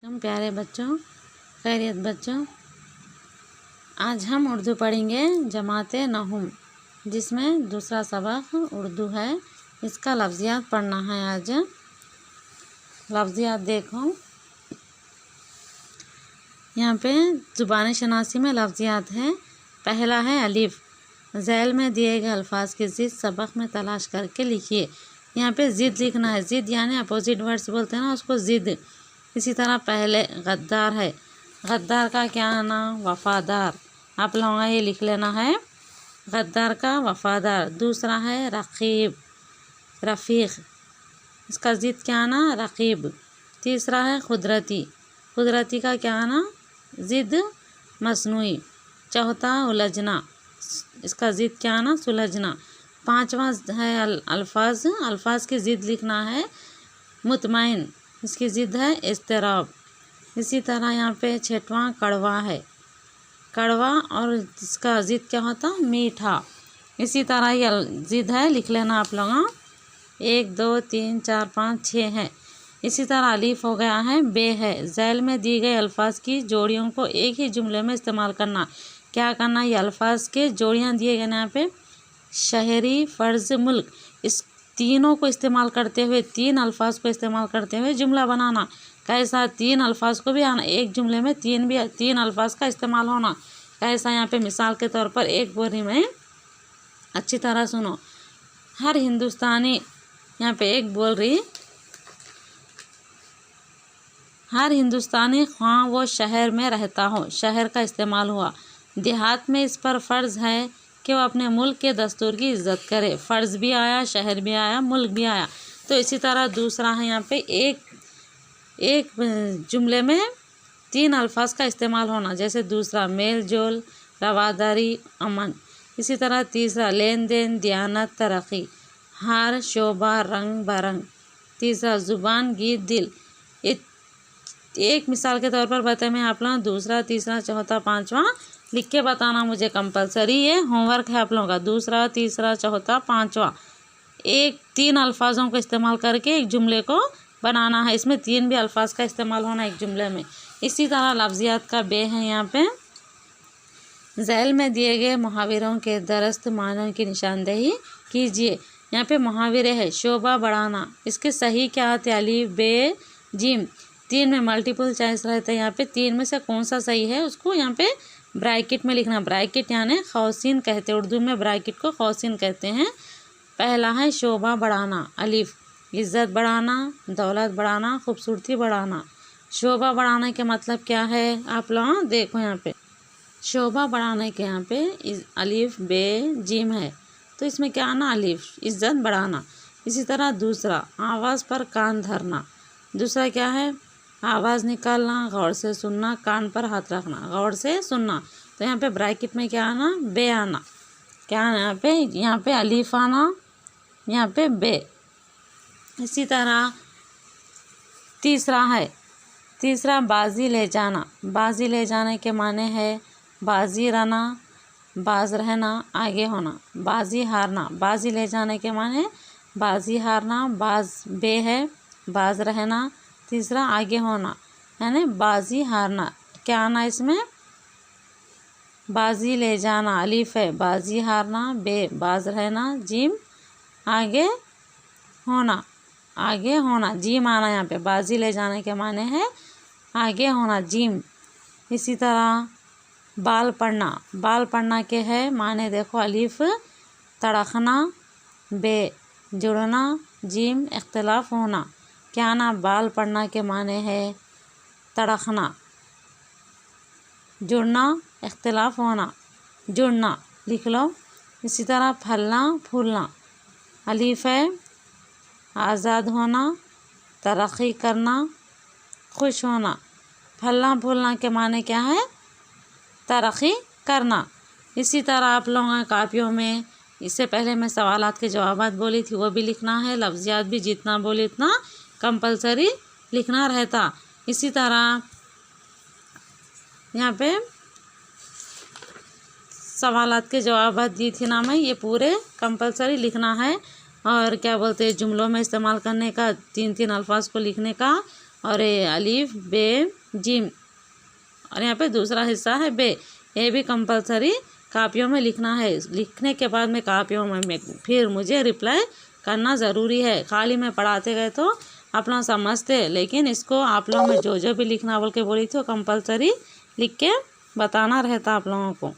हम प्यारे बच्चों, खैरियत बच्चों, आज हम उर्दू पढ़ेंगे जमाते नहुम, जिसमें दूसरा सबक उर्दू है। इसका लफ्ज़ियात पढ़ना है। आज लफ्ज़ियात देखो, यहाँ पे ज़ुबानी शनासी में लफ्ज़ियात है। पहला है अलिफ। झैल में दिए गए अल्फाज की ज़िद सबक में तलाश करके लिखिए। यहाँ पे ज़िद लिखना है। ज़िद यानी अपोजिट वर्ड्स बोलते हैं ना, उसको ज़िद। इसी तरह पहले गद्दार है। गद्दार का क्या आना? वफ़ादार। आप लोगों ये लिख लेना है, गद्दार का वफ़ादार। दूसरा है रकीब, रफ़ीक। इसका ज़िद क्या आना? रकीब। तीसरा है कुदरती। कुदरती का क्या आना? ज़िद मसनूई। चौथा उलझना। इसका ज़िद क्या आना? सुलझना। पांचवा है अल्फाज की ज़िद लिखना है। मुतमईन, इसकी ज़िद है इज़्तिराब। इसी तरह यहाँ पे छठवां कड़वा है। कड़वा और इसका ज़िद क्या होता? मीठा। इसी तरह ये ज़िद है, लिख लेना आप लोग। 1 2 3 4 5 6 है। इसी तरह अलीफ हो गया है। बे है। झैल में दी गई अल्फाज की जोड़ियों को एक ही जुमले में इस्तेमाल करना। क्या करना? ये अल्फाज के जोड़ियाँ दिए गए यहाँ पे, शहरी, फ़र्ज़, मुल्क, इस तीनों को इस्तेमाल करते हुए, तीन अल्फाज को इस्तेमाल करते हुए जुमला बनाना। कैसा? तीन अल्फाज को भी आना, एक जुमले में तीन अल्फाज का इस्तेमाल होना। कैसा? यहाँ पे मिसाल के तौर पर एक बोली में, अच्छी तरह सुनो। हर हिंदुस्तानी, यहाँ पे एक बोल रही, हर हिंदुस्तानी ख्वाह वो शहर में रहता हो, शहर का इस्तेमाल हुआ। देहात में इस पर फ़र्ज़ है कि वो अपने मुल्क के दस्तूर की इज़्ज़त करे। फ़र्ज़ भी आया, शहर भी आया, मुल्क भी आया। तो इसी तरह दूसरा है, यहाँ पे एक जुमले में तीन अल्फाज का इस्तेमाल होना। जैसे दूसरा मेल जोल, रवादारी, अमन। इसी तरह तीसरा लेन देन, दियानत, तरक्की। हार, शोभा, रंग बरंग। तीसरा ज़ुबान, गीत, दिल। एक मिसाल के तौर पर बताए मैं आप लोग, दूसरा, तीसरा, चौथा, पाँचवा लिख के बताना मुझे कंपलसरी। ये होमवर्क है आप लोगों का। दूसरा, तीसरा, चौथा, पाँचवा, तीन अल्फाजों को इस्तेमाल करके एक जुमले को बनाना है। इसमें तीन भी अल्फाज का इस्तेमाल होना एक जुमले में। इसी तरह लफ्ज़ियात का बे है। यहाँ पे झैल में दिए गए मुहावरों के दरस्त मानों की निशानदेही कीजिए। यहाँ पे मुहावरे है। शोभा बढ़ाना, इसके सही क्या आते? अलीफ, बे, जिम। तीन में मल्टीपल चॉइस रहता है। यहाँ पे तीन में से कौन सा सही है उसको यहाँ पे ब्रैकेट में लिखना। ब्रैकेट यानी खौसीन कहते हैं, उर्दू में ब्रैकेट को खौसीन कहते हैं। पहला है शोभा बढ़ाना, अलीफ। इज़्ज़त बढ़ाना, दौलत बढ़ाना, खूबसूरती बढ़ाना। शोभा बढ़ाने के मतलब क्या है? आप लोग देखो, यहाँ पे शोभा बढ़ाने के यहाँ पे अलीफ, बे, जिम है, तो इसमें क्या आना? अलीफ, इज़्ज़त बढ़ाना। इसी तरह दूसरा, आवाज़ पर कान धरना। दूसरा क्या है? आवाज़ निकालना, गौर से सुनना, कान पर हाथ रखना, गौर से सुनना। तो यहाँ पे ब्रैकेट में क्या आना? बे आना। क्या आना? यहाँ पे अलीफ आना, यहाँ पे बे। इसी तरह तीसरा है, तीसरा बाजी ले जाना। बाजी ले जाने के माने है बाजी रहना, बाज रहना, आगे होना। बाजी हारना, बाजी ले जाने के माने बाजी हारना, बाज बे है, बाज रहना। तीसरा आगे होना, यानी बाजी हारना। क्या आना इसमें? बाजी ले जाना, अलीफ है, बाजी हारना, बे, बाज रहना, जिम, आगे होना, आगे होना, जिम आना। यहाँ पे बाजी ले जाने के माने है आगे होना, जिम। इसी तरह बाल पड़ना, बाल पड़ना के है माने देखो, अलीफ, तड़कना, बे, जुड़ना, जिम, इख्तिलाफ होना। क्या ना? बाल पड़ना के माने है तड़कना, जुड़ना, इख्तिलाफ होना, जुड़ना, लिख लो। इसी तरह फलना, फूलना, अलीफ है, आज़ाद होना, तरक्की करना, खुश होना। फलना फूलना के माने क्या है? तरक्की करना। इसी तरह आप लोगों कापियों में, इससे पहले मैं सवालात के जवाबात बोली थी, वो भी लिखना है। लफ्ज़ियात भी जितना बोले इतना कंपलसरी लिखना रहता। इसी तरह यहाँ पे सवालात के जवाबात दी थी ना मैं, ये पूरे कंपलसरी लिखना है। और क्या बोलते हैं, जुमलों में इस्तेमाल करने का, तीन तीन अल्फाज को लिखने का, और ए अलीफ बे जिम, और यहाँ पे दूसरा हिस्सा है बे। ये भी कंपलसरी कापियों में लिखना है। लिखने के बाद में कापियों में फिर मुझे रिप्लाई करना ज़रूरी है। खाली मैं पढ़ाते गए तो आप लोग समझते, लेकिन इसको आप लोग में जो जो भी लिखना बोल के बोली थी वो कंपलसरी लिख के बताना रहता आप लोगों को।